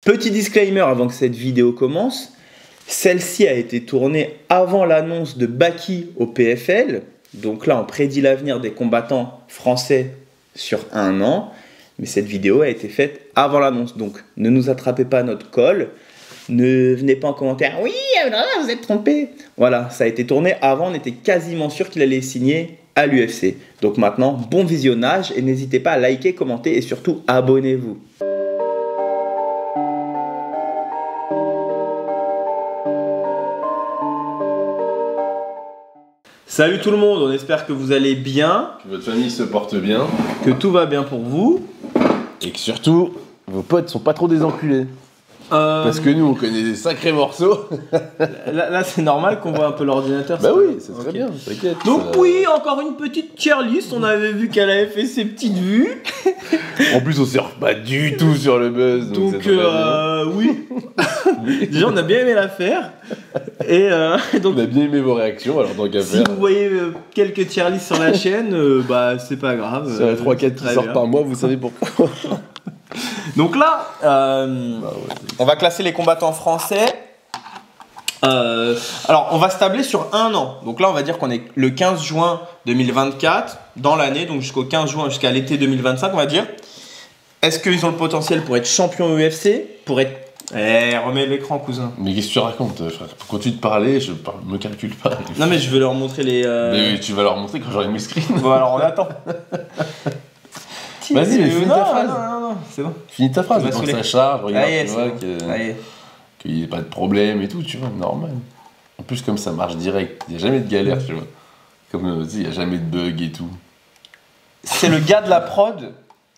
Petit disclaimer avant que cette vidéo commence, celle-ci a été tournée avant l'annonce de Baki au PFL. Donc là, on prédit l'avenir des combattants français sur 1 an. Mais cette vidéo a été faite avant l'annonce. Donc ne nous attrapez pas à notre colle. Ne venez pas en commentaire. Oui, vous êtes trompé. Voilà, ça a été tourné avant. On était quasiment sûr qu'il allait signer à l'UFC. Donc maintenant, bon visionnage. Et n'hésitez pas à liker, commenter et surtout abonnez-vous. Salut tout le monde, on espère que vous allez bien. Que votre famille se porte bien. Que tout va bien pour vous. Et que surtout, vos potes sont pas trop des enculés. Parce que nous, on connaît des sacrés morceaux. Là c'est normal qu'on voit un peu l'ordinateur. Bah oui, c'est très bien, t'inquiète. Donc oui, encore une petite tier list. On avait vu qu'elle avait fait ses petites vues. En plus, on surfe pas du tout sur le buzz. Donc oui. Déjà, on a bien aimé la faire. Et donc, on a bien aimé vos réactions, alors tant qu'à si faire. vous voyez quelques tier lists sur la chaîne, bah c'est pas grave. C'est 3-4 qui sortent par mois, vous savez pourquoi. Donc là, on va classer les combattants français. Alors, on va se tabler sur 1 an. Donc là, on va dire qu'on est le 15 juin 2024, dans l'année, donc jusqu'au 15 juin, jusqu'à l'été 2025, on va dire. Est-ce qu'ils ont le potentiel pour être champion UFC, pour être... remets l'écran, cousin. Mais qu'est-ce que tu racontes, frère? Continue de parler, je me calcule pas. Non, mais je veux leur montrer les... Mais oui, tu vas leur montrer quand j'aurai mis le screen. Bon, alors on attend. Vas-y, mais finis ta phrase. Non, c'est bon. Finis ta phrase, quand ça charge, regarde, tu vois, bon. qu'il n'y ait pas de problème et tout, tu vois, normal. En plus, comme ça marche direct, il n'y a jamais de galère, tu vois. Comme il n'y a jamais de bug et tout. C'est le gars de la prod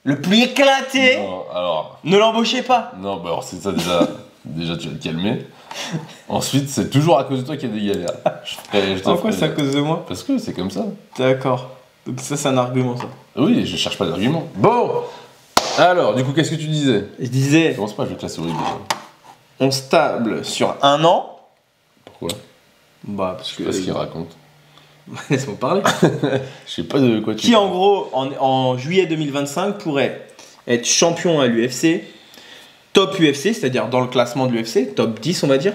le plus éclaté. Non, alors... Ne l'embauchez pas. Non, bah alors c'est ça déjà, déjà tu vas te calmer. Ensuite, c'est toujours à cause de toi qu'il y a des galères. Pourquoi c'est à cause de moi? Parce que c'est comme ça. D'accord. Donc ça, c'est un argument, ça. Oui, je cherche pas d'argument. Bon, alors, du coup, qu'est-ce que tu disais? Je disais... Commence pas, je vais te la souris déjà. On se table sur 1 an. Pourquoi? Bah, parce que... Je sais pas ce qu'il raconte. Laisse-moi parler. Je sais pas de quoi tu Qui, en gros, en juillet 2025, pourrait être champion à l'UFC, top UFC, c'est-à-dire dans le classement de l'UFC, top 10, on va dire.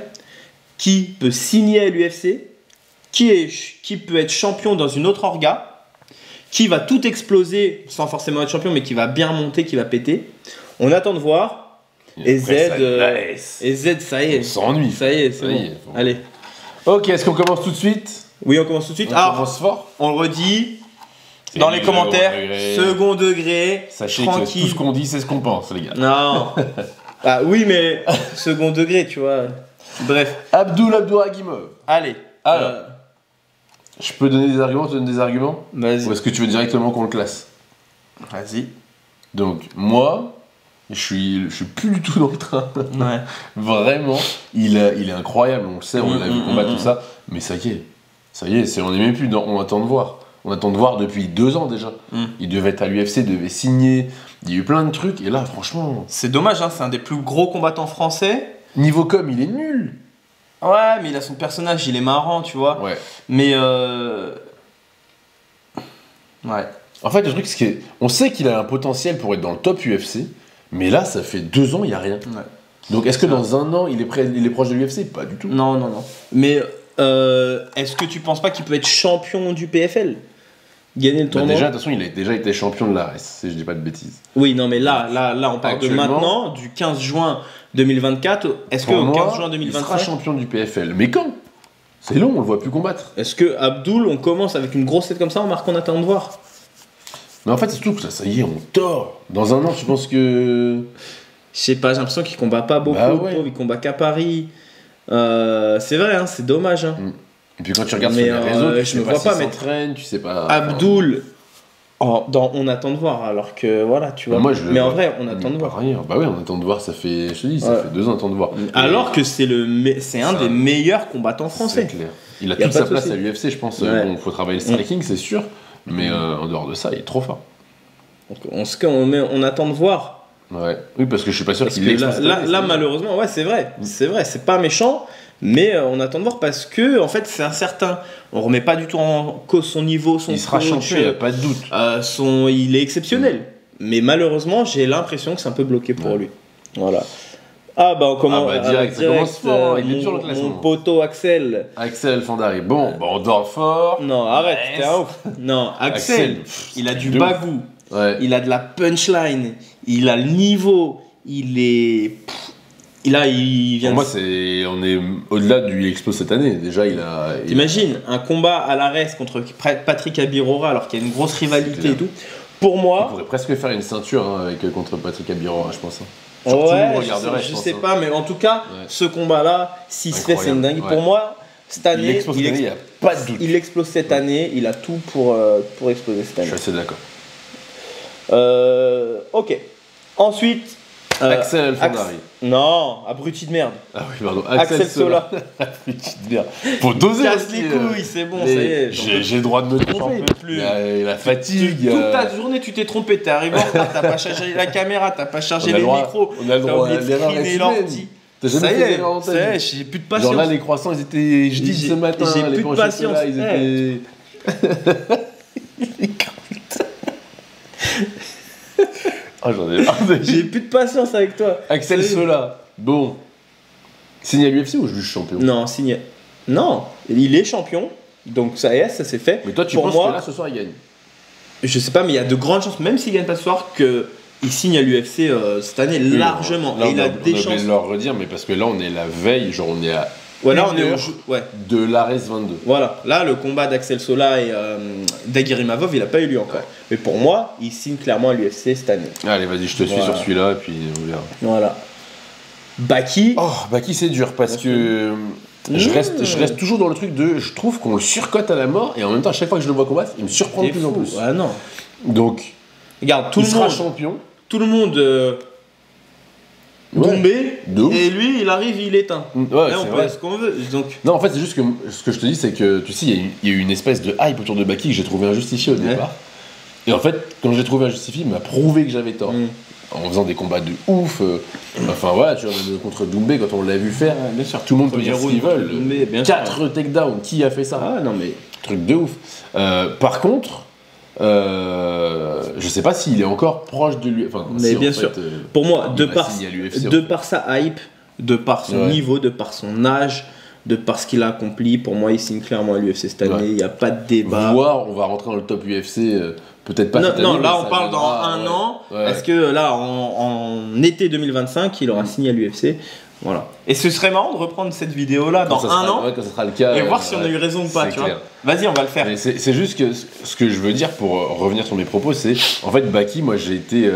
Qui peut signer à l'UFC, qui peut être champion dans une autre orga, qui va tout exploser sans forcément être champion, mais qui va bien monter, qui va péter. On attend de voir. Et Z, ça y est. On s'ennuie. Ça y est, c'est bon. Allez. Ok, est-ce qu'on commence tout de suite? Oui, on commence tout de suite. On commence fort. On le redit dans les commentaires. Second degré. Sachez tranquille. que tout ce qu'on dit, c'est ce qu'on pense, les gars. Non. Ah oui, mais second degré, tu vois. Bref. Abdouragimov. Allez. Alors. Je peux donner des arguments, tu donnes des arguments? Vas-y. Ou est-ce que tu veux directement qu'on le classe? Vas-y. Donc, moi, je suis plus du tout dans le train. Ouais. Vraiment, il est incroyable, on le sait, on l'a vu combattre tout ça. Mais ça y est, on n'est même plus dans... On attend de voir. On attend de voir depuis 2 ans déjà. Il devait être à l'UFC, devait signer. Il y a eu plein de trucs, et là, franchement... C'est dommage, hein, c'est un des plus gros combattants français. Niveau com, il est nul. Ouais, mais il a son personnage, il est marrant, tu vois. Ouais. Mais ouais. En fait, le truc, c'est qu'on sait qu'il a un potentiel pour être dans le top UFC, mais là, ça fait 2 ans, il n'y a rien. Ouais. Donc, est-ce que dans 1 an, il est proche de l'UFC? Pas du tout. Non. Mais est-ce que tu penses pas qu'il peut être champion du PFL? Gagner le tournoi? Déjà, de toute façon, il a déjà été champion de l'ARES, si je dis pas de bêtises. Oui, non, mais là on parle de maintenant, du 15 juin 2024. Est-ce qu'au 15 juin 2025... il sera champion du PFL. Mais quand? C'est long, on le voit plus combattre. Est-ce que Abdoul, on commence avec une grosse tête comme ça, on marque, on attend de voir? Mais en fait, c'est surtout que ça y est, on tord. Dans 1 an, tu penses que... Je sais pas, j'ai l'impression qu'il combat pas beaucoup, pauvre, il combat qu'à Paris. C'est vrai, hein, c'est dommage. Hein. Et puis quand tu regardes sur les réseaux, tu me vois pas mettre tu sais pas... Abdoul, on attend de voir, alors que voilà, tu vois. Moi, mais en vrai, on attend de voir. Rien. Bah ouais, on attend de voir, ça fait, je te dis, ça fait 2 ans, on attend de voir. Alors que c'est un des meilleurs combattants français. C'est clair. Il a toute sa place à l'UFC, je pense. Ouais. Bon, faut travailler le striking, c'est sûr. Mais en dehors de ça, il est trop fort. Donc, on attend de voir. Ouais. Oui, parce que je suis pas sûr qu'il est là malheureusement, ouais, c'est vrai, c'est pas méchant, mais on attend de voir parce que en fait c'est incertain. On remet pas du tout en cause son niveau, son. Il sera champion, il n'y a pas de doute. Il est exceptionnel, mais malheureusement j'ai l'impression que c'est un peu bloqué pour lui. Voilà. Ah bah on commence direct, ça commence fort, il est dur le mon classement. poteau Axel. Axel Fandari. Bon, on dort fort. Non, arrête, Yes. t'es un ouf. Non, Axel, il a du de bagou, Ouais. il a de la punchline, il a le niveau, il est... Là, il vient Pour moi, de... on est au-delà du Expo cette année. Déjà, il a. T'imagines, un combat à l'arrêt contre Patrick Abirora alors qu'il y a une grosse rivalité et tout. Pour Il moi... pourrait presque faire une ceinture hein, contre Patrick Abirora, je pense. Hein. Tout le Ouais, monde regarderait, je pense, sais hein. pas, mais en tout cas, Ouais. ce combat-là, s'il se fait, c'est une dingue. Ouais. Pour moi, cette année, Il explose cette année, il n'y a pas de doute. il explose cette année, il a tout pour exploser cette Je année. suis assez d'accord. Ok. Ensuite, Axel Fandari. Non, abruti de merde. Ah oui, pardon. Axel Sola. Petite merde. Faut doser Casse aussi, les couilles, c'est bon, ça y est. J'ai le droit de me tromper. peux plus. Il y a la fatigue. Toute ta journée, tu t'es trompé, t'es arrivé en retard, t'as pas chargé la caméra, t'as pas chargé les micros, On a le t'as droit oublié à de l'erreur screener humaine. l'ordi. T'as Ça jamais y fait est, d'erreur en ta vie. j'ai plus de patience. Genre là, les croissants, ils étaient. Je dis J'ai- ce matin, j'ai les plus de pains au patience. chocolat, ils étaient. Ah, j'en ai marre de- J'ai plus de patience avec toi. Axel C'est- Sola. Bon. Signe à l'UFC ou juste champion? Non, signé. Non, il est champion, donc ça y est, ça c'est fait. Mais toi, tu Pour penses moi, que là, ce soir, il gagne? je sais pas, mais il y a de grandes chances, même s'il gagne pas ce soir, qu'il signe à l'UFC cette année largement. Là, Et il a on des oublié chances. de leur redire, mais parce que là, on est la veille, genre on est à Voilà, on une est au heure jeu. Ouais. de l'Ares 22. Voilà, là le combat d'Axel Sola et d'Aguirre-Mavov, il a pas eu lieu encore. Mais pour moi, il signe clairement à l'UFC cette année. Allez, vas-y, je te suis Voilà. sur celui-là, et puis on verra. Voilà. Baki. Oh, Baki, c'est dur, parce que je reste toujours dans le truc de... Je trouve qu'on le surcote à la mort, et en même temps, à chaque fois que je le vois combattre, il me surprend de t'es plus en fou. plus. Ah non. Donc, Regarde, tout il le sera monde. champion. Tout le monde. Ouais. Doumbé. De ouf. Et lui, il arrive, il éteint. Ouais, Là, c'est on peut vrai. faire ce qu'on veut. Donc. Non, en fait, c'est juste que ce que je te dis, c'est que, tu sais, il y a eu une espèce de hype autour de Baki que j'ai trouvé injustifié au Ouais. départ. Et en fait, quand j'ai trouvé injustifié, il m'a prouvé que j'avais tort. Mm. En faisant des combats de ouf. Enfin, voilà, tu vois, même contre Doumbé, quand on l'a vu faire, Ouais, bien sûr. tout le monde peut dire ce qu'ils veulent. Doumbé, bien sûr. 4 takedowns, qui a fait ça? Ah non, mais. Truc de ouf. Par contre, je sais pas s'il est encore proche de lui. Enfin, Mais si, en bien fait, sûr. Pour moi, il de va par, signer à l'UFC, de en fait. par sa hype, de par son Ouais. niveau, de par son âge, de par ce qu'il a accompli, pour moi, il signe clairement à l'UFC cette année. Ouais. Il n'y a pas de débat. Voire, on va rentrer dans le top UFC, peut-être pas Non, cette année, non, mais là ça on parle dans viendra, un ouais. an. Ouais. Est-ce que là en été 2025 il aura signé à l'UFC? Voilà. Et ce serait marrant de reprendre cette vidéo là Quand dans ça un sera- an ouais, quand ça sera le cas. et voir si on a ouais, eu raison ou pas, c'est tu vois. clair. Vas-y, on va le faire. Mais c'est juste que ce que je veux dire pour revenir sur mes propos, c'est en fait Baki, moi j'ai été.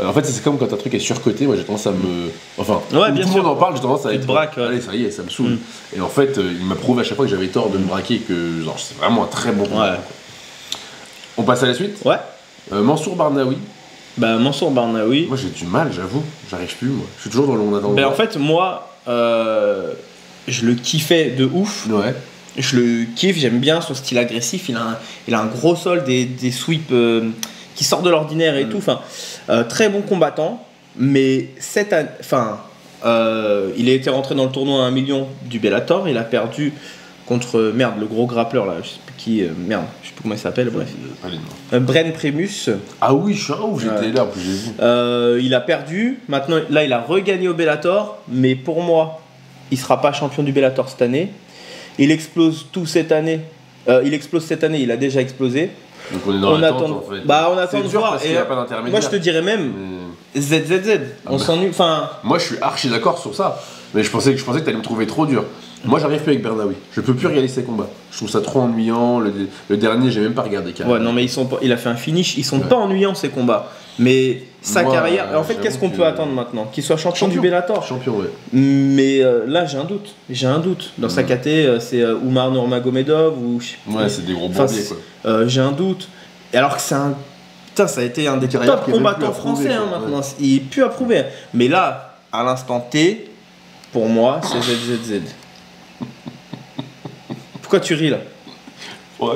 En fait, c'est comme quand un truc est surcoté, moi j'ai tendance à me. Enfin, Ouais, tout bien le sûr. monde en parle, j'ai tendance à Tu te être. braques, ouais. Allez, ça y est, ça me saoule. Mm. Et en fait, il m'a prouvé à chaque fois que j'avais tort de me braquer, que genre, c'est vraiment un très bon combat. Ouais. On passe à la suite. Ouais. Mansour Barnaoui. Bah Mansour Barnaoui. Moi j'ai du mal, j'avoue. J'arrive plus, moi. Je suis toujours dans le on attend. Ben en fait moi je le kiffais de ouf. Ouais. Je le kiffe, j'aime bien son style agressif. Il a un gros sol, des sweeps qui sortent de l'ordinaire et tout. Enfin, très bon combattant. Mais cette année, enfin, il a été rentré dans le tournoi à 1 million du Bellator. Il a perdu contre le gros grappleur là, je sais plus qui, je sais plus comment il s'appelle, bref. Allez, non. Bren Primus. Ah oui, je suis un ouf, j'étais Ouais. là, en plus j'ai vu. Il a perdu. Maintenant, là, il a regagné au Bellator. Mais pour moi, il sera pas champion du Bellator cette année. Il explose tout cette année. Il explose cette année. Il a déjà explosé. Donc on est dans On l'attente attend. en fait. Bah, on attend C'est de dur voir. parce Et, qu'il n'y a pas d'intermédiaire. moi, je te dirais même Mais- ZZZ. On bah. s'ennuie. Enfin, Moi je suis archi d'accord sur ça. Mais je pensais que tu allais me trouver trop dur. Moi j'arrive plus avec Bernaoui. Je peux plus regarder ses combats. Je trouve ça trop ennuyant. Le dernier, j'ai même pas regardé carrément. ouais, non, mais il a fait un finish. Ils sont pas ennuyants ces combats. Mais sa Moi, carrière. En fait, j'avoue qu'est-ce qu'on que- peut attendre maintenant? Qu'il soit champion du Champion. Bellator. Champion, ouais. Mais là, j'ai un doute. J'ai un doute. Dans sa KT, c'est Oumar Nurmagomedov ou. je sais plus. Ouais, c'est des gros Enfin, bourbiers c'est- quoi. J'ai un doute. Et alors que c'est un. Putain, ça a été un des carrière top qui est même plus combattants à prouver, français quoi. maintenant. Il est plus à prouver. Mais là, à l'instant T, pour moi, c'est ZZZ. Pourquoi tu ris là? Ouais.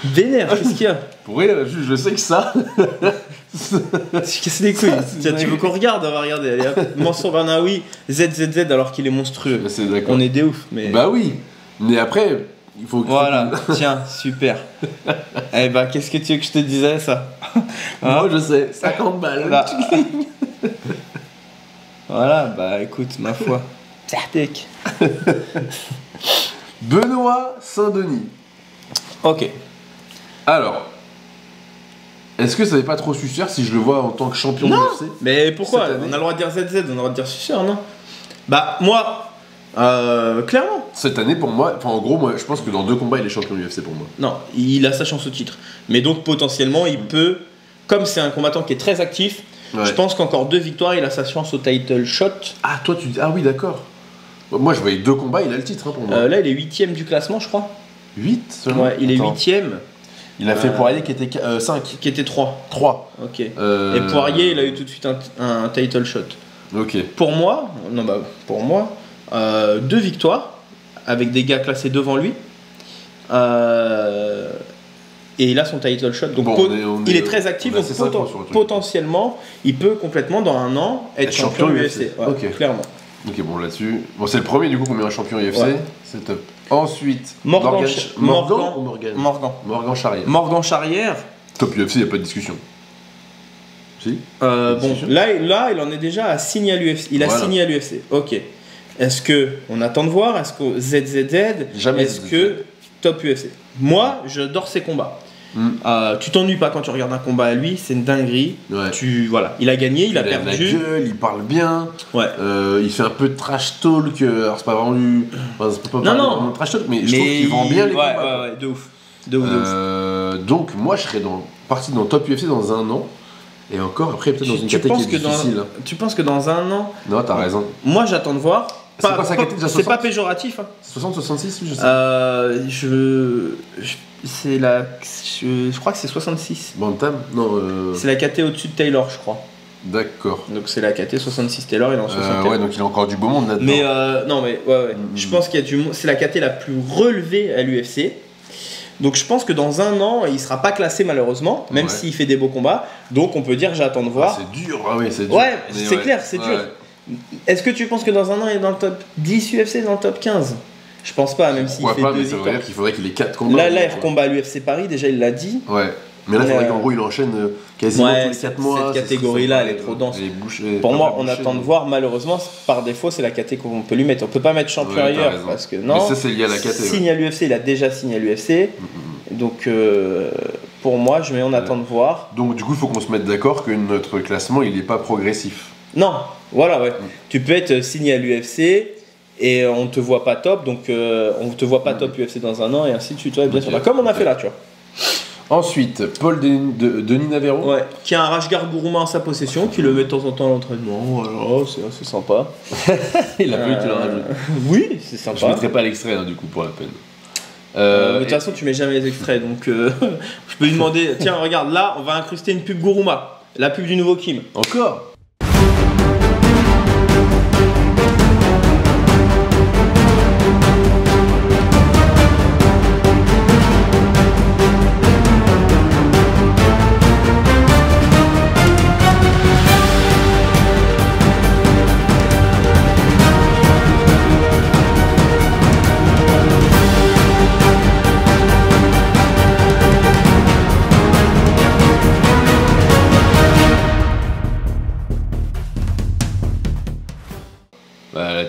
Vénère, qu'est-ce qu'il y a? Pour vrai, je sais que ça. Tu casses les couilles. c'est Tiens, tu dingue. veux qu'on regarde? On va regarder. Allez, hop. Mansour Barnaoui, ZZZ alors qu'il est monstrueux. C'est d'accord. On est des ouf. Mais... Bah oui. Mais après, il faut que. Voilà, tiens, super. Eh ben, qu'est-ce que tu veux que je te disais, ça? Moi je sais, 50 balles. Là. Voilà, bah écoute, ma foi. Tchahtek. Benoît Saint-Denis. Ok. Alors, est-ce que ça n'est pas trop suceur si je le vois en tant que champion Non, UFC? mais pourquoi? Cette On année a le droit de dire ZZ, on a le droit de dire suceur, non? Bah, moi, clairement. Cette année, pour moi, enfin en gros, moi, je pense que dans 2 combats, il est champion UFC pour moi. Non, il a sa chance au titre. Mais donc, potentiellement, il peut, comme c'est un combattant qui est très actif, Ouais. je pense qu'encore 2 victoires, il a sa chance au title shot. Ah, toi, tu dis. Ah oui, d'accord. Moi, je voyais 2 combats, il a le titre hein, pour moi. Là, il est 8ème du classement, je crois. 8 seulement. Ouais, il est Attends. 8ème, Il a fait Poirier qui était 5. qui était 3. 3. Ok. Et Poirier, il a eu tout de suite un title shot. Ok. Pour moi, 2 victoires avec des gars classés devant lui. Et il a son title shot. Donc Bon, il est très actif. on est Donc assez synchro sur le truc. potentiellement, il peut complètement dans un an être champion UFC. Ouais, Ok. clairement. Ok, bon là-dessus. Bon, c'est le premier du coup qu'on met un champion UFC. Ouais. C'est top. Ensuite, Morgan Morgan Charrière. Morgan Charrière. Top UFC, il n'y a pas de discussion. Si Bon, Discussion. là, il en est déjà à signer à l'UFC. Il a Voilà. signé à l'UFC. Ok. Est-ce que on attend de voir? Est-ce que ZZZ? Jamais Est-ce ZZZ. que top UFC? Moi, j'adore ses combats. Tu t'ennuies pas quand tu regardes un combat à lui, c'est une dinguerie. Ouais. Voilà, il a gagné, il a lève la perdu. gueule, il parle bien. Ouais. Il fait un peu de trash talk. Alors, c'est pas vraiment du. Enfin, c'est pas Non. vraiment trash talk, mais je trouve qu'il vend bien les combats. Ouais, de ouf. De ouf. Donc, moi, je serais parti dans Top UFC dans un an. Et encore, après, peut-être dans une Tu catégorie penses que difficile. tu penses que dans un an, Non, t'as raison. moi j'attends de voir. C'est quoi sa catégorie, déjà C'est 60? pas péjoratif. Hein. 60, 66, je sais. C'est je crois que c'est 66. Bantam? Non, C'est la KT au-dessus de Taylor, je crois. d'accord. Donc c'est la KT 66 Taylor, il est en 64. Ouais, donc il a encore du beau monde là-dedans. Mais non, mais ouais. Je pense qu'il y a du c'est la KT la plus relevée à l'UFC. Donc je pense que dans un an, il sera pas classé malheureusement, même Ouais. s'il fait des beaux combats. Donc on peut dire j'attends de voir. C'est dur, ah oui, c'est dur. Ouais, Mais c'est clair, c'est dur. Est-ce que tu penses que dans un an, il est dans le top 10 UFC, dans le top 15? Je pense pas, même s'il Pourquoi fait pas, 2 mais ça veut victoires. dire qu'il faudrait qu'il ait 4 combats. Là, il recombat à l'UFC Paris, déjà il l'a dit. Ouais. Mais là, il faudrait qu'en gros, il enchaîne quasiment tous les 4 mois. Cette catégorie-là, elle est trop dense. Pour moi, on attend de voir. Malheureusement, par défaut, c'est la catégorie qu'on peut lui mettre. On peut pas mettre champion ailleurs parce que non. Mais ça, c'est lié à la catégorie. Signe à l'UFC, il a déjà signé à l'UFC. Donc, pour moi, on attend de voir. Donc, du coup, il faut qu'on se mette d'accord que notre classement, il n'est pas progressif. Non, voilà, ouais. Tu peux être signé à l'UFC et on te voit pas top, donc on te voit pas top UFC dans un an et ainsi de suite. Ouais, bien sûr. Bah, comme on a fait là, tu vois. Ensuite, Paul Denis Navarro. Ouais, qui a un Rajgar Gourouma en sa possession, qui le met de temps en temps à l'entraînement. Voilà, c'est sympa. Il a fallu que tu le rajoutes. Oui, c'est sympa. Je mettrai pas l'extrait, hein, du coup, pour la peine. De toute façon, tu mets jamais les extraits, donc je peux lui demander tiens, regarde, là, on va incruster une pub Gourouma, la pub du nouveau Kim. Encore.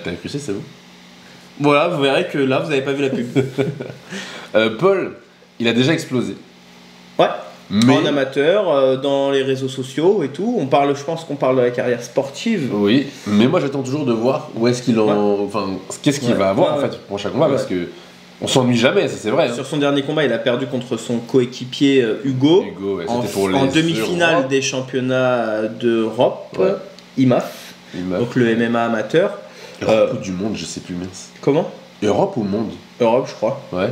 T'as incrusté, c'est bon. Voilà, vous verrez que là, vous avez pas vu la pub. Paul, il a déjà explosé. Ouais. Mais... En amateur, dans les réseaux sociaux et tout. Je pense qu'on parle de la carrière sportive. Oui, mais moi j'attends toujours de voir où est-ce qu'il en. Enfin, qu'est-ce qu'il va avoir en fait pour chaque combat parce que on s'ennuie jamais, ça c'est vrai. Sur son dernier combat, il a perdu contre son coéquipier Hugo. Hugo, ouais, en demi-finale des championnats d'Europe, IMAF, donc le MMA amateur. Europe ou du monde, je sais plus mince. Comment? Europe ou monde? Europe, je crois. Ouais.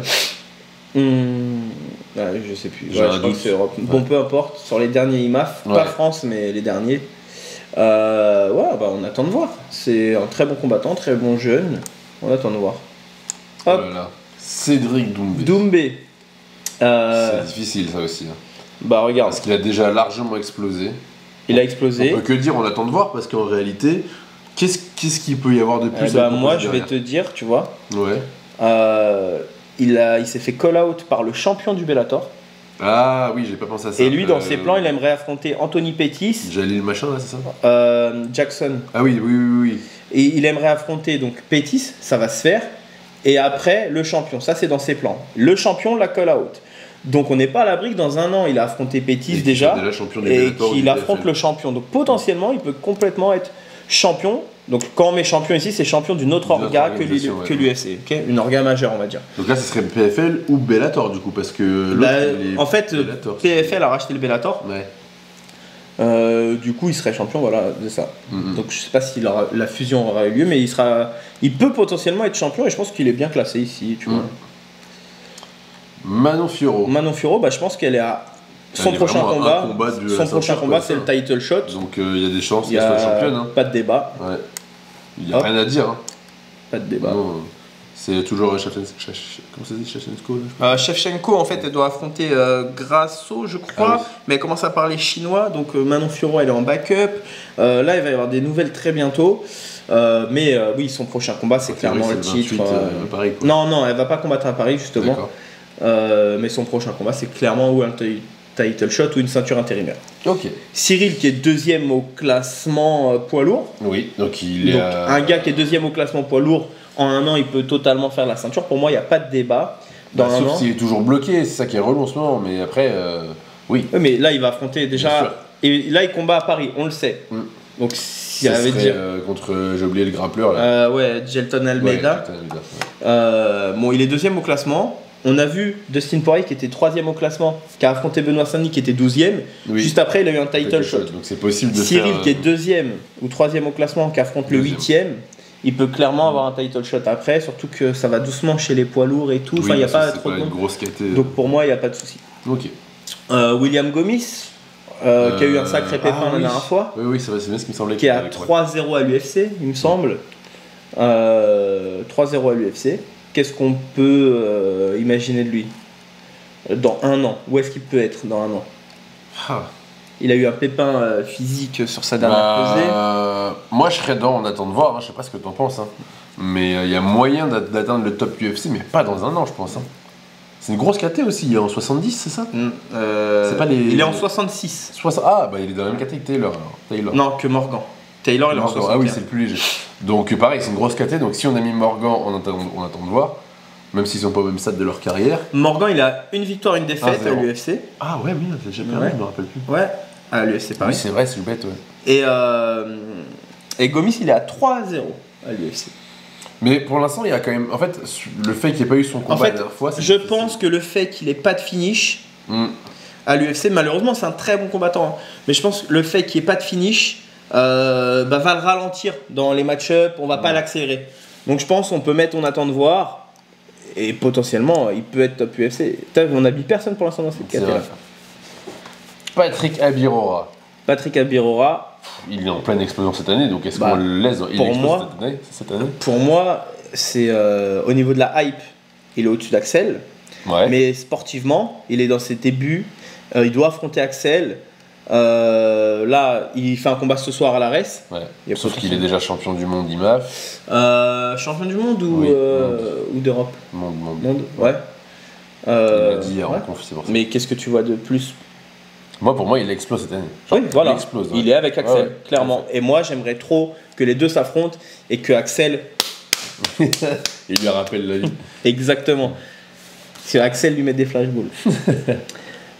Je sais plus. J'ai un je crois doute. que c'est Europe. Bon, peu importe. Sur les derniers IMAF, pas France, mais les derniers. On attend de voir. C'est un très bon combattant, très bon jeune. On attend de voir. Hop. Voilà. Cédric Doumbé. Doumbé. C'est difficile ça aussi. Hein. Bah regarde. Parce qu'il a déjà largement explosé. Il a explosé. On peut que dire, on attend de voir parce qu'en réalité, qu'est-ce qu'il peut y avoir de plus moi, je vais te dire, tu vois. Ouais. Il s'est fait call out par le champion du Bellator. Ah oui, j'ai pas pensé à ça. Et lui, dans ses plans, il aimerait affronter Anthony Pettis, Jalil machin là, c'est ça? Jackson. Ah oui, oui, oui, oui. Et il aimerait affronter donc Pettis, ça va se faire. Et après, le champion, ça c'est dans ses plans. Le champion, la call out. Donc on n'est pas à l'abri que dans un an, il a affronté Pettis déjà champion du et Bellator qu'il du affronte PFL. le champion. Donc potentiellement, il peut complètement être champion. Donc quand on met champion ici, c'est champion d'une autre D'une autre orga que organisation, l'UFC. Ok, une orga majeure, on va dire. Donc là, ce serait PFL ou Bellator du coup, parce que l'autre, Bah, il est en fait, Bellator. PFL a racheté le Bellator. Ouais. Du coup, il serait champion, voilà, de ça. Mhm. Donc je sais pas si la fusion aura eu lieu, mais il peut potentiellement être champion et je pense qu'il est bien classé ici, tu vois. Manon Fiorot. Manon Fiorot, bah, je pense qu'elle est à son Elle est prochain vraiment à un combat. combat de Son la prochain ceinture, combat, quoi, c'est le ça. title shot. Donc il y a des chances Il y qu'elle soit a championne. Hein. pas de débat, Ouais. Il n'y a Hop. rien à dire. Hein. pas de débat. Non, c'est toujours comment ça se dit, Shevchenko là, je crois. Shevchenko, en fait, elle doit affronter Grasso, je crois, Ah oui. mais elle commence à parler chinois, donc Manon Fiorot, elle est en backup. Là, il va y avoir des nouvelles très bientôt. Oui, son prochain combat, c'est En théorie, clairement le c'est le titre. 28, pareil, quoi. Non, elle va pas combattre à Paris, justement. D'accord. Mais son prochain combat, c'est clairement ou un title shot ou une ceinture intérimaire. Ok. Cyril, qui est deuxième au classement poids lourd. Oui, donc il est. Donc, un gars qui est deuxième au classement poids lourd, en un an, il peut totalement faire la ceinture. Pour moi, il n'y a pas de débat. Dans un sauf an. s'il est toujours bloqué, c'est ça qui est relou en ce moment, mais après, oui. Oui, mais là, il va affronter Bien sûr. déjà. Et là, il combat à Paris, on le sait. Mm. Donc, si Ça ça veut serait, dire. contre, j'ai oublié le grappleur là. Ouais, Gelton Almeida. Ouais, Gelton Almeida, ouais. Bon, il est deuxième au classement. On a vu Dustin Poirier qui était troisième au classement, qui a affronté Benoît Saint-Denis qui était 12e. Oui. Juste après, il a eu un title shot. Donc c'est possible de Cyril faire. qui est deuxième ou troisième au classement, qui affronte le Deuxième. 8e, il peut clairement avoir un title shot après, surtout que ça va doucement chez les poids lourds et tout. Enfin, il n'y a pas trop de une monde. grosse caté. Donc pour moi, il n'y a pas de souci. Ok. William Gomis, qui a eu un sacré pépin la oui. dernière fois, Oui, oui, c'est vrai, c'est bien ce qui me semblait. qui est à qu'il avait, 3-0 à l'UFC, il me semble. 3-0 à l'UFC. Qu'est-ce qu'on peut imaginer de lui dans un an? Où est-ce qu'il peut être dans un an? Ah. Il a eu un pépin physique sur sa dernière pesée. Moi, je serais dans, on attend de voir, hein, je sais pas ce que t'en penses, hein. Mais il y a moyen d'atteindre le top UFC, mais pas dans un an, je pense. Hein. C'est une grosse KT aussi, il est en 70, c'est ça? C'est pas les... Il est en 66. Ah, bah il est dans la même KT que Taylor. Non, que Morgan. Taylor, il est en Morgan, 61. ah oui, c'est le plus léger. Donc pareil, c'est une grosse KT, donc si on a mis Morgan, on attend de voir, même s'ils sont pas au même stade de leur carrière. Morgan, il a une victoire, une défaite à 1-0. l'UFC. Ah ouais, oui, j'ai perdu, Ouais. je me rappelle plus. Ouais, à l'UFC Oui, Paris. c'est vrai, c'est bête, ouais. Et Gomis, il est à 3-0 à l'UFC. Mais pour l'instant, il y a quand même. En fait, le fait qu'il n'y ait pas eu son combat En fait, la dernière fois, c'est je difficile. pense que le fait qu'il n'ait pas de finish Mm. à l'UFC, malheureusement, c'est un très bon combattant. Hein. Mais je pense que le fait qu'il n'y ait pas de finish va le ralentir dans les match-up, on va pas l'accélérer. Donc je pense qu'on peut mettre, on attend de voir, et potentiellement, il peut être top UFC. On n'a mis personne pour l'instant dans cette C'est catégorie. vrai. Patrick Abirora. Patrick Abirora, Il est en pleine explosion cette année, donc est-ce Bah, qu'on le laisse il pour explose moi- cette année pour moi, c'est au niveau de la hype, il est au-dessus d'Axel. Ouais. Mais sportivement, il est dans ses débuts. Il doit affronter Axel. Là, il fait un combat ce soir à la RES. Ouais. Il y a Sauf potentiel- qu'il est déjà champion du monde IMAF. Champion du monde ou, Oui, ou d'Europe? Monde. Ouais. Il l'a dit hier ouais. en conf, c'est pour ça. Mais qu'est-ce que tu vois de plus? Moi, pour moi, il explose cette année. Genre, Oui, voilà. Il explose. Il est avec Axel, Ouais. clairement. Et moi, j'aimerais trop que les deux s'affrontent et que Axel. Il lui rappelle la vie. Exactement. Si Axel lui met des flashballs.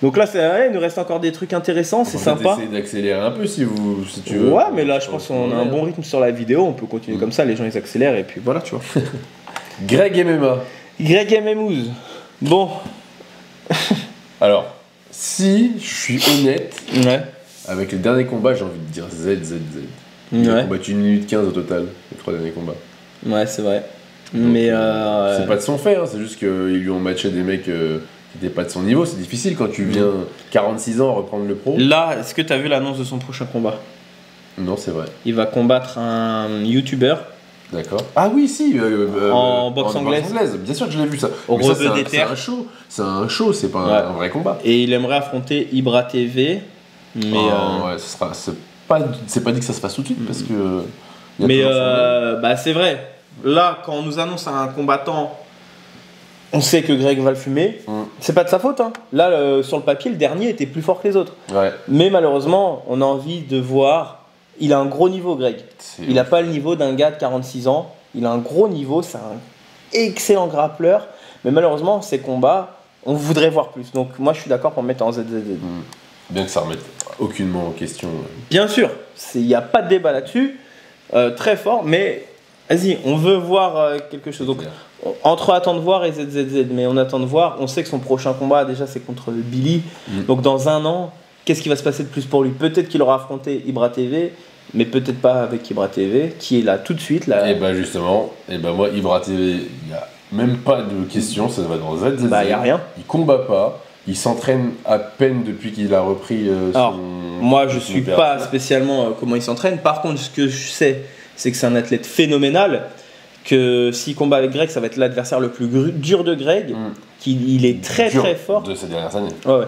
Donc là, il nous reste encore des trucs intéressants, c'est sympa. Essayer d'accélérer un peu si tu veux. Ouais, mais là, je pense qu'on a un bon rythme sur la vidéo. On peut continuer comme ça. Les gens, ils accélèrent et puis voilà, tu vois. Greg MMA. Greg Memouz. Bon. Alors, si je suis honnête, Ouais. avec les derniers combats, j'ai envie de dire ZZZ. Il a Ouais. combattu 1 minute 15 au total, les 3 derniers combats. Ouais, c'est vrai. Donc, Mais c'est pas de son fait, hein, c'est juste qu'ils lui ont matché des mecs qui n'étaient pas de son niveau. C'est difficile quand tu viens 46 ans à reprendre le pro. là, est-ce que tu as vu l'annonce de son prochain combat? Non, c'est vrai. Il va combattre un YouTuber D'accord. Ah oui, si. En boxe anglaise. Bien sûr que je l'ai vu ça. Au Mais ça, Rebeu des c'est Terres. un show. C'est un show, c'est pas Ouais. un vrai combat. et il aimerait affronter Ibra TV. Mais, Ouais, c'est pas dit que ça se fasse tout de suite parce que. il y a mais toujours son nom. bah, c'est vrai. Là, quand on nous annonce un combattant, On sait que Greg va le fumer. C'est pas de sa faute. Hein. Là, sur le papier, le dernier était plus fort que les autres. Ouais. Mais malheureusement, on a envie de voir. Il a un gros niveau, Greg. Il n'a pas le niveau d'un gars de 46 ans. Il a un gros niveau. C'est un excellent grappleur. Mais malheureusement, ces combats, on voudrait voir plus. Donc, moi, je suis d'accord pour le mettre en ZZZ. Bien que ça remette aucunement en question. Bien sûr, il n'y a pas de débat là-dessus. Très fort. Mais vas-y, on veut voir quelque chose. Donc, entre attendre voir et ZZZ, mais on attend de voir. On sait que son prochain combat, déjà, c'est contre Billy. Donc, dans un an, qu'est-ce qui va se passer de plus pour lui? Peut-être qu'il aura affronté Ibra TV, mais peut-être pas avec Ibra TV, qui est là tout de suite. Là. Et bah, justement, moi, Ibra TV, il n'y a même pas de question. Ça va dans ZZZ. Bah, il n'y a rien. Il combat pas. Il s'entraîne à peine depuis qu'il a repris Alors, moi, je suis pas spécialement comment il s'entraîne. Par contre, ce que je sais, c'est que c'est un athlète phénoménal. Que s'il combat avec Greg, ça va être l'adversaire le plus dur de Greg. Il est très très fort. De ces dernières années. Ouais,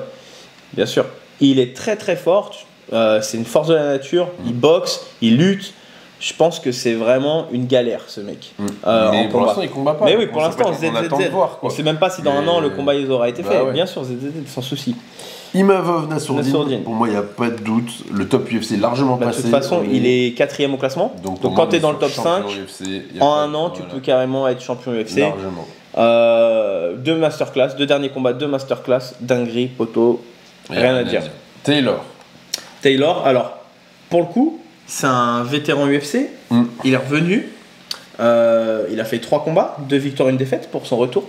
bien sûr. Il est très très fort. C'est une force de la nature. Il boxe, il lutte. Je pense que c'est vraiment une galère, ce mec. Mais pour l'instant, il combat pas. Mais oui, pour l'instant, on attend de voir. On sait même pas si dans un an le combat il aura été fait. Ouais. Bien sûr, ZZZ, sans souci. Imavov Nassourdine, pour moi, il n'y a pas de doute. Le top UFC est largement passé. De toute façon, il est 4ème au classement. Donc quand tu es dans le top 5, en un an, tu peux carrément être champion UFC. Largement. 2 masterclass, 2 derniers combats, 2 masterclass, dinguerie, poteau, rien à dire. Taylor, alors, pour le coup, c'est un vétéran UFC. Il est revenu. Il a fait 3 combats, 2 victoires, 1 défaite pour son retour.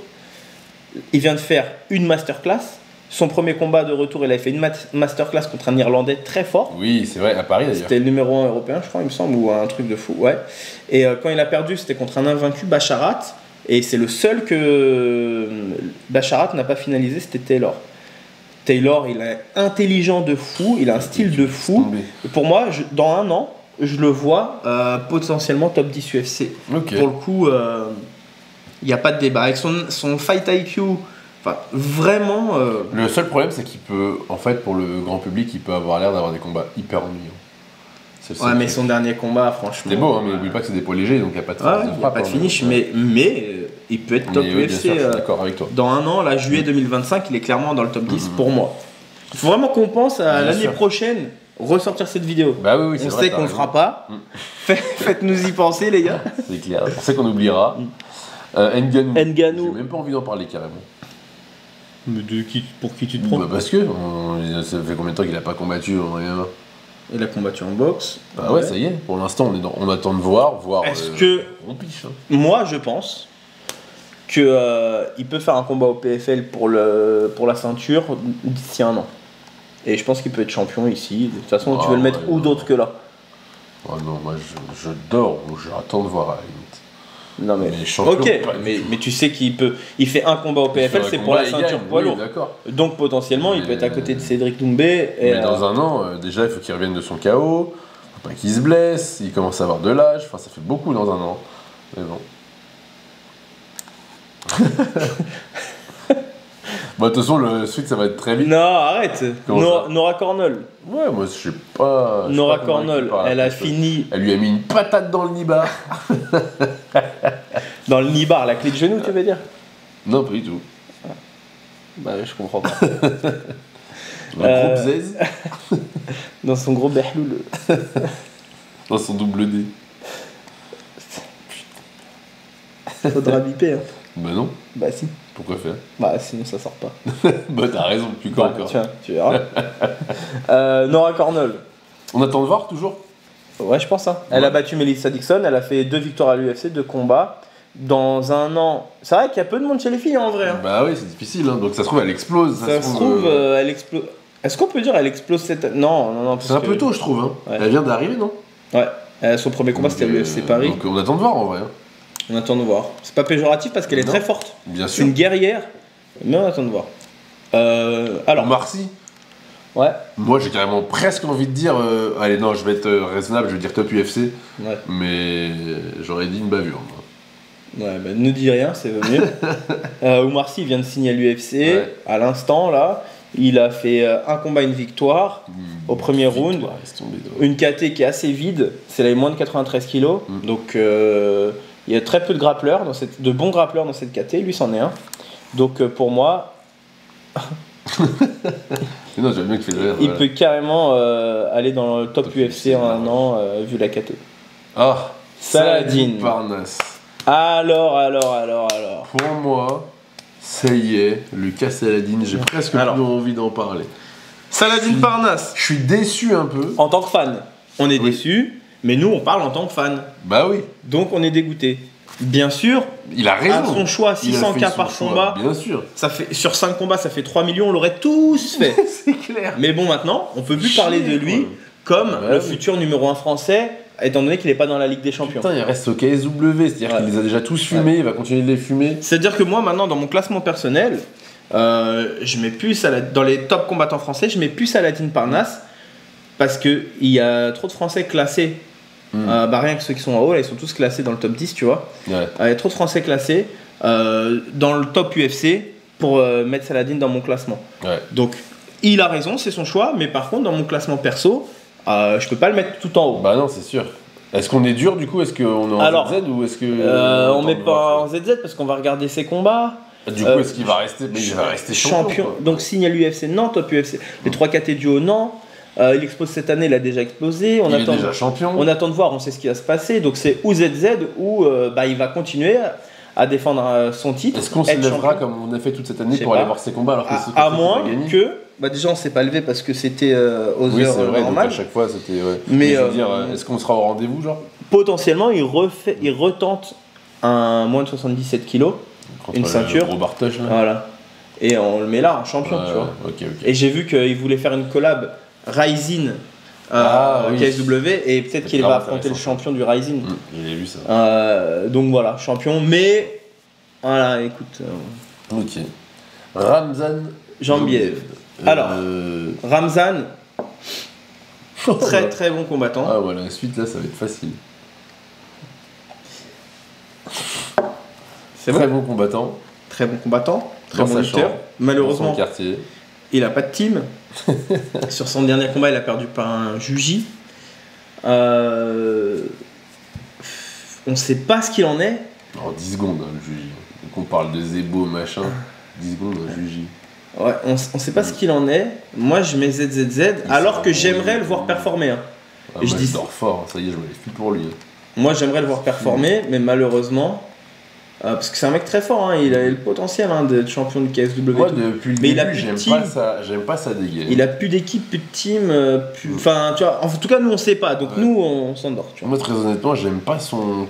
Il vient de faire une masterclass. Son premier combat de retour, il a fait une masterclass contre un Irlandais très fort. Oui, c'est vrai, à Paris d'ailleurs. C'était le numéro 1 européen, je crois, il me semble, ou un truc de fou. Ouais. Et quand il a perdu, c'était contre un invaincu, Basharat. Et c'est le seul que Basharat n'a pas finalisé, c'était Taylor. Taylor, il est intelligent de fou, il a un style de fou. Et pour moi, dans un an, je le vois potentiellement top 10 UFC. Pour le coup, il n'y a pas de débat. Avec son fight IQ, vraiment. Le seul problème, c'est qu'il peut, en fait, pour le grand public, il peut avoir l'air d'avoir des combats hyper ennuyants. Ouais, mais son dernier combat, franchement. C'était beau, hein, mais n'oublie pas que c'est des poids légers, donc il n'y a pas de force de frappe. Il n'y a pas de finish, mais il peut être top UFC. Oui, sûr, je suis d'accord avec toi. Dans un an, là, juillet 2025, il est clairement dans le top 10 pour moi. Il faut vraiment qu'on pense à l'année prochaine ressortir cette vidéo. Bah oui, on sait qu'on le fera pas. Faites-nous y penser, les gars. C'est clair. On sait qu'on oubliera. Ngannou. J'ai même pas envie d'en parler carrément. Mais pour qui tu te prends? Parce que ça fait combien de temps qu'il a pas combattu en MMA? Il a combattu en boxe. Bah ouais, ça y est. Pour l'instant, on attend de voir. Est-ce que on piche, hein. Moi, je pense que il peut faire un combat au PFL pour la ceinture d'ici un an. Et je pense qu'il peut être champion ici. De toute façon, tu veux le mettre où d'autre que là? Oh non, moi je dors ou j'attends de voir à la limite. Non mais ok, mais tu sais il fait un combat au PFL, c'est pour la ceinture poids lourd. Donc potentiellement, il peut être à côté de Cédric Doumbé. Mais dans un an, déjà, il faut qu'il revienne de son KO. Faut pas qu'il se blesse. Il commence à avoir de l'âge. Enfin, ça fait beaucoup dans un an. Mais bon. De toute façon, le suite, ça va être très vite. Non, arrête. Nora Cornell. Ouais, moi, je sais pas. Nora Cornell, elle a fini. Elle lui a mis une patate dans le nibar. Dans le nibar, la clé de genou, tu veux dire? Non, pas du tout. Bah, je comprends pas. Un gros bzèze. Dans son gros behloul. Dans son double D. Faudra biper. Hein. Bah non. Bah si. Pourquoi faire? Bah sinon ça sort pas. Bah t'as raison, plus quoi encore. Tiens, tu verras. Nora Cornell. On attend de voir toujours? Ouais, je pense. Hein. Elle a battu Melissa Dixon, elle a fait 2 victoires à l'UFC, 2 combats. Dans un an, c'est vrai qu'il y a peu de monde chez les filles en vrai. Hein. Bah oui, c'est difficile. Hein. Donc ça se trouve, elle explose. Ça se trouve, elle explose. Est-ce qu'on peut dire elle explose cette année? Non. C'est un peu tôt, je trouve. Hein. Ouais. Elle vient d'arriver, non? Ouais. Son premier combat c'était à l'UFC Paris. Donc on attend de voir en vrai. Hein. On attend de voir. C'est pas péjoratif parce qu'elle est très forte. Bien sûr. C'est une guerrière, mais on attend de voir. Alors. Marcy. Ouais. Moi j'ai carrément presque envie de dire. Allez, non, je vais être raisonnable, je vais dire top UFC. Ouais. Mais j'aurais dit une bavure. Moi. Ouais, bah ne dis rien, c'est mieux. Oumar Sy vient de signer à l'UFC à l'instant là. Il a fait un combat, une victoire au premier round. Une KT qui est assez vide. C'est là moins de 93 kilos. Donc il y a très peu de grappleurs, de bons grappleurs dans cette KT. Lui, c'en est un. Donc pour moi, Non, j'aime bien que tu fais le rire. il peut carrément aller dans le top UFC en un an, vu la KT. Ah, Saladin Parnasse. Alors. Pour moi, ça y est, Lucas Saladin, j'ai presque plus envie d'en parler. Saladin Parnasse. Je suis déçu un peu. En tant que fan, on est déçu, mais nous on parle en tant que fan. Bah oui. Donc on est dégoûté. Bien sûr, il a raison. À son choix, 600K par combat. Bien sûr. Ça fait, sur 5 combats, ça fait 3 millions, on l'aurait tous fait. C'est clair. Mais bon, maintenant, on peut plus parler de lui comme le futur numéro 1 français, étant donné qu'il n'est pas dans la Ligue des Champions. Putain, il reste au KSW, c'est-à-dire qu'il les a déjà tous fumés, il va continuer de les fumer. C'est-à-dire que moi, maintenant, dans mon classement personnel, je mets plus dans les top combattants français, je mets plus Saladin Parnasse parce qu'il y a trop de Français classés. Rien que ceux qui sont en haut, là, ils sont tous classés dans le top 10, tu vois. Ouais. Il y a trop de Français classés dans le top UFC pour mettre Saladin dans mon classement. Ouais. Donc, il a raison, c'est son choix, mais par contre, dans mon classement perso, je peux pas le mettre tout en haut. Bah non, c'est sûr. Est-ce qu'on est dur du coup? Est-ce qu'on est en ZZ ou est-ce que. On met pas en ZZ parce qu'on va regarder ses combats. Du coup, est-ce qu'il va rester? Mais il va rester champion. Donc, signe à l'UFC, non. Top UFC. Les 3 KT du haut, non. Il explose cette année, il a déjà explosé. Il est déjà champion. On attend de voir, on sait ce qui va se passer. Donc c'est ou ZZ ou il va continuer à défendre son titre. Est-ce qu'on se lèvera comme on a fait toute cette année pour aller voir ses combats alors que c'est à moins que déjà on s'est pas levé parce que c'était aux heures vrai, normales. Donc à chaque fois c'était. Ouais. Mais je veux dire, est-ce qu'on sera au rendez-vous genre? Potentiellement il retente un moins de 77 kilos, une ceinture. Gros Bartosz là. Voilà. Et on le met là en champion, tu vois. Okay. Et j'ai vu qu'il voulait faire une collab Rising KSW et peut-être qu'il va affronter le champion du Rising. J'ai vu ça. Donc voilà, champion, mais voilà, écoute. Ok. Ramzan Jambiev. Alors, Ramzan, très très bon combattant. Ah voilà, la suite là, ça va être facile. C'est très bon combattant. Très bon combattant, très bon lutteur. Malheureusement, il n'a pas de team. Sur son dernier combat, il a perdu par un Juji. On ne sait pas ce qu'il en est. En 10 secondes, le Juji. Donc on parle de Zebo, machin. 10 secondes, un Juji. Ouais, on ne sait pas ce qu'il en est. Moi, je mets ZZZ, alors que j'aimerais le voir performer. Hein. Ah, et je dis dort fort, ça y est, je me lève plus pour lui. Moi, j'aimerais le voir performer, mais malheureusement. Parce que c'est un mec très fort, hein, il a le potentiel d'être champion du KSW. Moi, depuis le début, j'aime pas sa dégaine. Il a plus d'équipe, plus de team. Enfin, tu vois, en tout cas, nous, on sait pas. Donc, nous, on s'endort. Moi, très honnêtement, j'aime pas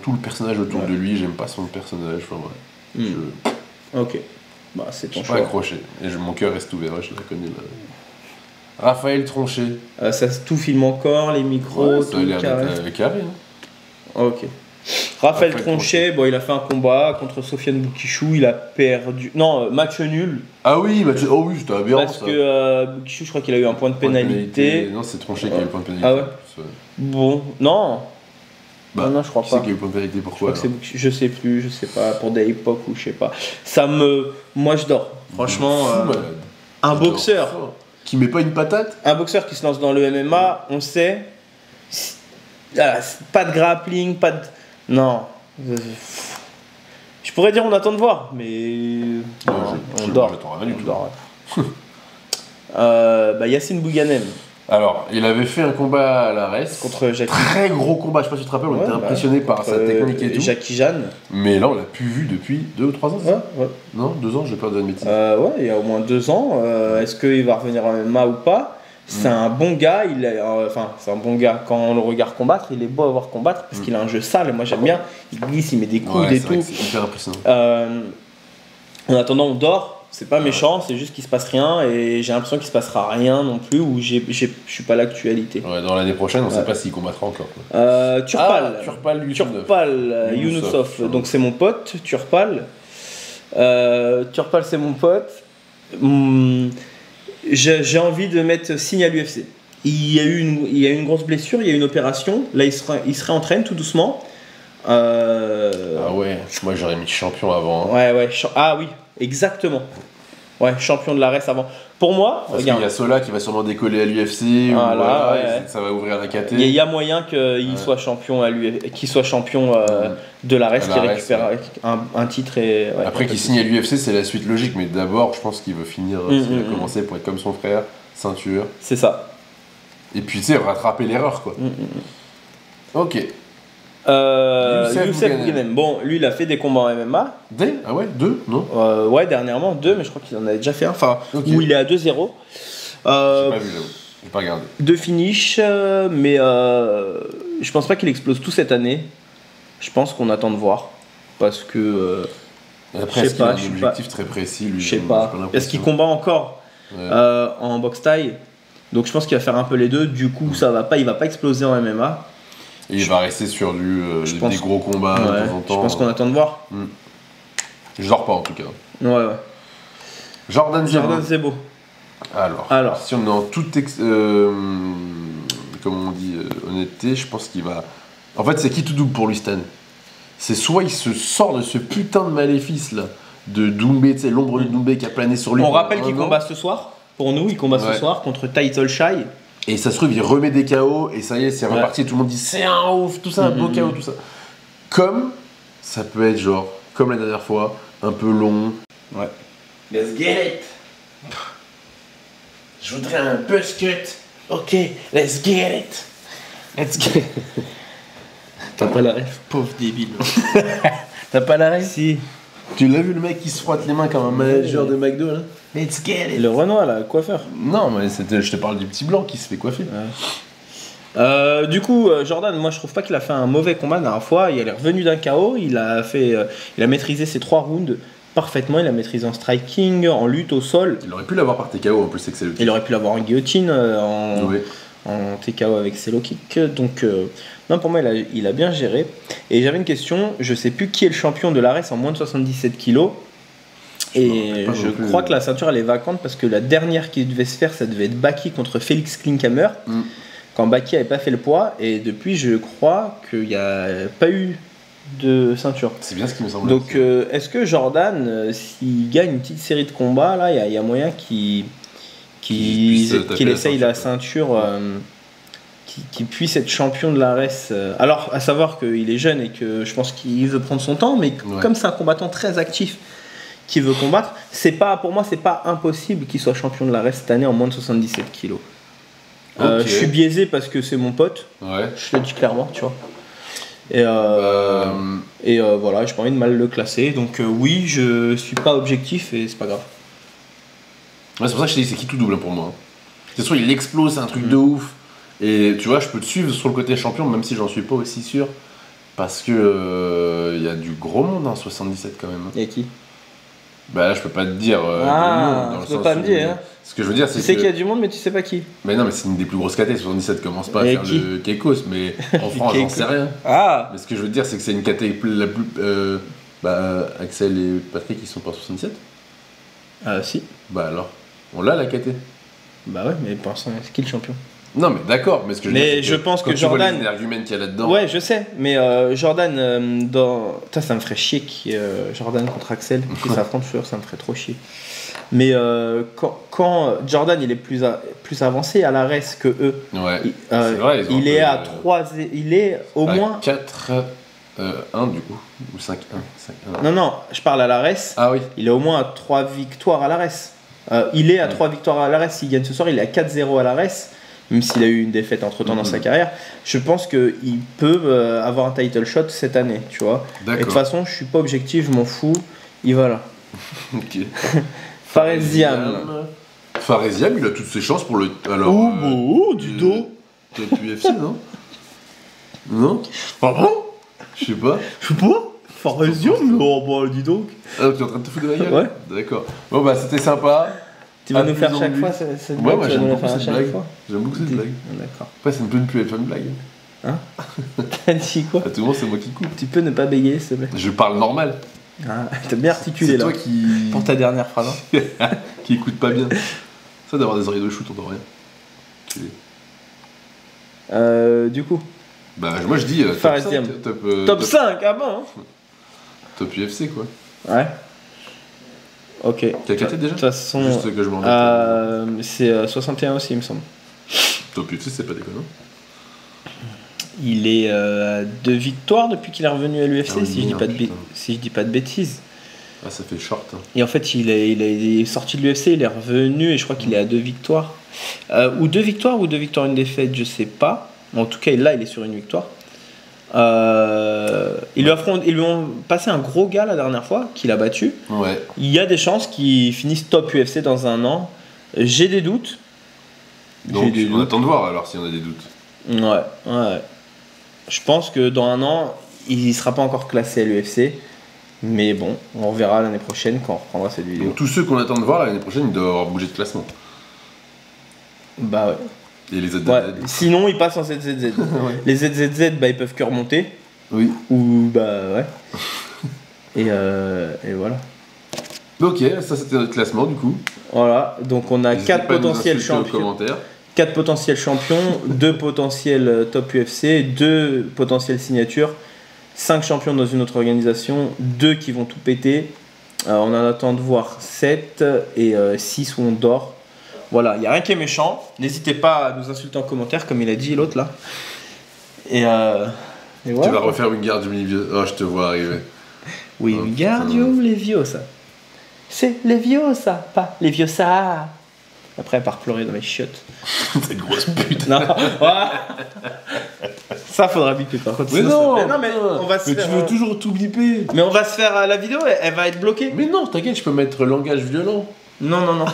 tout le personnage autour de lui. J'aime pas son personnage. Enfin, Ok. Bah, c'est ton choix. Je suis pas accroché. Et mon cœur reste ouvert. Je la connais. Raphaël Tronchet. Ça tout filme encore, les micros, tout. Ça a l'air d'être carré. Ok. Raphaël Tronchet, il a fait un combat contre Sofiane Boukishou, il a perdu. Non, match nul. Ah oui, oh oui, c'était aberrant. Parce que Boukishou, je crois qu'il a eu un point de pénalité. Non, c'est Tronchet qui a eu le point de pénalité. Ah ouais. Bon, non. Non, je crois pas. Qui a eu le point de pénalité, pourquoi? Je sais plus, je sais pas, pour des époques ou je sais pas. Moi, je dors. Franchement, un boxeur qui met pas une patate. Un boxeur qui se lance dans le MMA, on sait. Pas de grappling, pas de. Non. Je pourrais dire on attend de voir, mais. On dort. J'attends rien du tout. Yacine Bouganem. Alors, il avait fait un combat à la RES. Contre Jackie. Très gros combat, je sais pas si tu te rappelles, on était impressionné par sa technique et tout. Jackie Jeanne. Mais là, on l'a plus vu depuis 2 ou 3 ans, ouais. Non, 2 ans, j'ai peur de bêtise. Il y a au moins 2 ans. Est-ce qu'il va revenir en MMA ou pas? C'est un bon gars, c'est un bon gars. Quand on le regarde combattre, il est beau à voir combattre parce qu'il a un jeu sale. Moi j'aime bien, il glisse, il met des coups et tout. C'est hyper impressionnant. En attendant, on dort. C'est pas méchant, c'est juste qu'il se passe rien et j'ai l'impression qu'il se passera rien non plus ou je suis pas l'actualité. Ouais, dans l'année prochaine, on sait pas s'il combattra encore. Turpal Yunusov, donc c'est mon pote. Turpal, c'est mon pote. J'ai envie de mettre signe à l'UFC. Il y a eu une grosse blessure, il y a eu une opération. Là, il se réentraîne tout doucement. Ah ouais, moi j'aurais mis champion avant. Ouais. Ah oui, exactement. Ouais, champion de l'ARES avant. Pour moi, Parce regarde, qu'il y a Sola qui va sûrement décoller à l'UFC. Voilà, ouais. Ça va ouvrir la KT. il y a moyen qu'il soit champion qu'il soit champion de l'ARES, qui l'ARES, récupère un titre et. Ouais, Après qu'il signe à l'UFC, c'est la suite logique, mais d'abord, je pense qu'il veut finir. Il a commencé pour être comme son frère, ceinture. C'est ça. Et puis, tu sais, rattraper l'erreur, quoi. Ok. Youssef Bouguenem. Bon, lui, il a fait des combats en MMA. Ah ouais, 2, non Ouais, dernièrement, 2, mais je crois qu'il en avait déjà fait un. Enfin, où il est à 2-0. J'ai pas vu, là-haut. J'ai pas regardé. 2 finishes, mais je pense pas qu'il explose tout cette année. Je pense qu'on attend de voir. Parce que. Après, est-ce qu'il a un objectif très précis, lui? Je sais pas. Est-ce qu'il combat encore en boxe taille? Donc je pense qu'il va faire un peu les deux. Du coup, il va pas exploser en MMA. Et il va rester sur des gros combats de temps en temps. Je pense qu'on attend de voir. Je dors pas en tout cas. Ouais. Jordan Zebo. Alors, si on est en toute comme on dit, honnêteté, je pense qu'il va. En fait, c'est qui tout double pour lui, Stan? C'est soit il se sort de ce putain de maléfice là, de Doumbé, tu sais, l'ombre de Doumbé qui a plané sur lui. On rappelle qu'il combat ce soir. Pour nous, il combat ce soir contre Title Shy. Et ça se trouve, il remet des KO et ça y est, c'est reparti. Tout le monde dit c'est un ouf, tout ça, un beau KO, tout ça. Comme ça peut être genre, comme la dernière fois, un peu long. Ouais. Let's get it. Je voudrais un buzz cut. Ok, let's get it. Let's get it. T'as pas la ref, pauvre débile. T'as pas la ref? Si. Tu l'as vu le mec qui se frotte les mains comme un manager de McDo là? Let's get it. Le Renoir là, le coiffeur. Non, mais je te parle du petit blanc qui se fait coiffer. Ouais. Du coup, Jordan, moi je trouve pas qu'il a fait un mauvais combat la dernière fois. Il est revenu d'un KO, il a maîtrisé ses 3 rounds parfaitement. Il a maîtrisé en striking, en lutte au sol. Il aurait pu l'avoir par TKO en plus, c'est que c'est le. Il aurait pu l'avoir en guillotine, en TKO avec ses low kicks. Donc, non, pour moi, il a bien géré. Et j'avais une question, je sais plus qui est le champion de l'ARES en moins de 77 kilos. Et je crois que la ceinture elle est vacante parce que la dernière qui devait se faire, ça devait être Baki contre Félix Klinkhammer. Quand Baki avait pas fait le poids, et depuis je crois qu'il n'y a pas eu de ceinture. C'est bien ce qui me semble. Donc est-ce que Jordan, s'il gagne une petite série de combats, là il y a moyen qu'il essaye la ceinture, qu'il puisse être champion de l'ARES. Alors à savoir qu'il est jeune et que je pense qu'il veut prendre son temps, mais comme c'est un combattant très actif qui veut combattre, pour moi c'est pas impossible qu'il soit champion de l'ARES cette année en moins de 77 kilos. Je suis biaisé parce que c'est mon pote, je le dis clairement, tu vois. Et voilà, j'ai pas envie de mal le classer, donc oui, je suis pas objectif et c'est pas grave. Ouais, c'est pour ça que je te dis c'est qui tout double pour moi. C'est sûr, il explose, c'est un truc de ouf. Et tu vois, je peux te suivre sur le côté champion, même si j'en suis pas aussi sûr. Parce que il y a du gros monde en 77 quand même. Et qui? Bah là, je peux pas te dire. Tu peux pas me dire. Hein. Ce que je veux dire, c'est tu sais qu'il y a du monde, mais tu sais pas qui. Mais non, mais c'est une des plus grosses KT. 77 commence pas à faire le Kekos, mais en France, j'en sais rien. Mais ce que je veux dire, c'est que c'est une KT la plus. Axel et Patrick, ils sont pas 77 ? Si. Bah alors, on l'a la KT. Bah ouais, mais pour l'instant, c'est qui le champion? Non, mais d'accord, mais ce que je veux dire, je pense que tu Jordan. vois les arguments qu'il y a là-dedans. Ouais, je sais, mais Jordan, ça me ferait chier Jordan contre Axel, qui s'affrontent, ça me ferait trop chier. Mais quand Jordan il est plus avancé à l'ARES que eux, c'est vrai, il est à 3, il est au moins 4-1 du coup, ou 5-1. Non, je parle à l'ARES. Ah oui. Il est au moins à 3 victoires à l'ARES. Il est à 3 victoires à l'ARES. S'il gagne ce soir, il est à 4-0 à l'ARES. Même s'il a eu une défaite entre temps dans sa carrière, je pense qu'il peut avoir un title shot cette année, tu vois. Et de toute façon, je suis pas objectif, je m'en fous. Il va là. Ok. Faresiam, il a toutes ses chances pour le. Alors. Du dos. Top UFC, non? Non? Pardon? Je sais pas. Faresiam, bah dis donc. Ah, tu es en train de te foutre de la gueule? Ouais. D'accord. Bon, bah, c'était sympa. Tu vas nous faire chaque fois cette blague? Ouais, moi j'aime beaucoup cette blague. J'aime beaucoup cette blague. D'accord. Après, ça ne peut plus être une blague. Hein? T'as dit quoi? À tout le monde, c'est moi qui coupe. Tu peux ne pas bégayer, s'il te plaît. Je parle normal. T'as bien articulé là. C'est toi qui. Pour ta dernière phrase. Qui écoute pas bien. Ça d'avoir des oreilles de shoot, on entend rien. Du coup. Bah, moi je dis. Top 5, ah bon? Top UFC quoi. Ouais. Ok. T'as capté déjà? De toute façon, Juste que je m'en mette. c'est 61 aussi, il me semble. Top UFC, c'est pas déconnant. Il est à 2 victoires depuis qu'il est revenu à l'UFC, Ah oui, si je dis pas de bêtises. Ah, ça fait short. Hein. Et en fait, il est sorti de l'UFC, il est revenu et je crois qu'il est à 2 victoires. Ou 2 victoires ou 2 victoires, une défaite, je sais pas. En tout cas, là, il est sur une victoire. Ils lui ont passé un gros gars la dernière fois, qu'il a battu. Ouais. Il y a des chances qu'il finisse top UFC dans un an. J'ai des doutes. Donc, on attend de voir alors s'il y en a des doutes. Ouais. Je pense que dans un an, il sera pas encore classé à l'UFC. Mais bon, on reverra l'année prochaine quand on reprendra cette vidéo. Donc tous ceux qu'on attend de voir l'année prochaine, ils doivent avoir bougé de classement. Bah ouais. Et les ZZZ. Ouais. Sinon, ils passent en ZZZ. Ouais. Les ZZZ, bah, ils peuvent que remonter. Oui. Ou bah ouais. Et voilà. Ok, ça c'était notre classement du coup. Voilà, donc on a N'hésitez 4 pas à nous potentiels insulter aux champions. commentaires. 4 potentiels champions, 2 potentiels top UFC, 2 potentielles signatures, 5 champions dans une autre organisation, 2 qui vont tout péter. On en attend de voir 7 et 6 où on dort. Voilà, il n'y a rien qui est méchant. N'hésitez pas à nous insulter en commentaire, comme il a dit l'autre là. Et voilà. Tu vas refaire une garde du milieu. Oh, je te vois arriver. Oui, Oh, Wingardium Leviosa. C'est Leviosa, pas Leviosa. Après, elle part pleurer dans les chiottes. Cette grosse pute. Non, ça faudra biper par contre. Mais sinon, non, mais on va se mais faire. tu veux toujours tout biper. Mais on va se faire la vidéo, elle va être bloquée. Mais non, t'inquiète, je peux mettre langage violent. Non.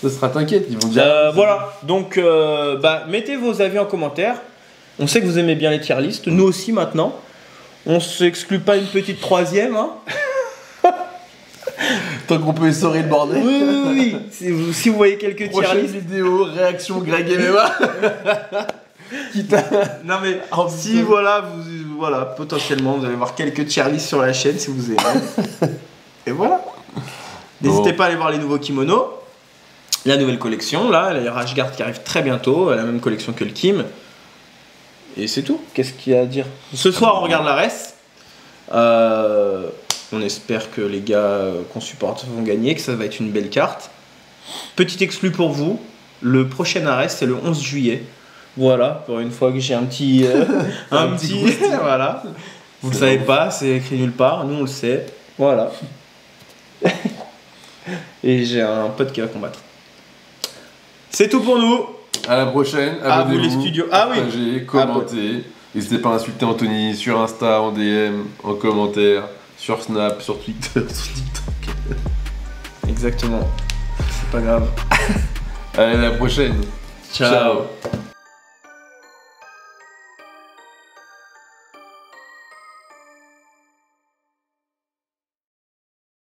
Ça sera t'inquiète, ils vont dire. Voilà, donc mettez vos avis en commentaire. On sait que vous aimez bien les tier list, nous aussi maintenant. On s'exclut pas une petite troisième, hein. Tant qu'on peut essorer le bordel. Oui. Si vous voyez quelques tier Prochaine list. vidéo, réaction Greg MMA. Non mais si voilà, potentiellement vous allez voir quelques tier list sur la chaîne si vous aimez. Et voilà. N'hésitez pas à aller voir les nouveaux kimonos. La nouvelle collection, là, la Rage Guard qui arrive très bientôt, la même collection que le Kim. Et c'est tout. Qu'est-ce qu'il y a à dire? Ce soir, on regarde la res. On espère que les gars qu'on supporte vont gagner, que ça va être une belle carte. Petit exclu pour vous, le prochain arrêt c'est le 11 juillet. Voilà, pour une fois que j'ai un petit... voilà. Vous le savez pas, c'est écrit nulle part, nous on le sait. Voilà. Et j'ai un pote qui va combattre. C'est tout pour nous. À la prochaine. À vous les Abonnez-vous, studios. Ah oui. partagez, commentez. N'hésitez pas à insulter Anthony sur Insta, en DM, en commentaire, sur Snap, sur Twitter, sur TikTok. Exactement. C'est pas grave. Allez, à la prochaine. Ciao.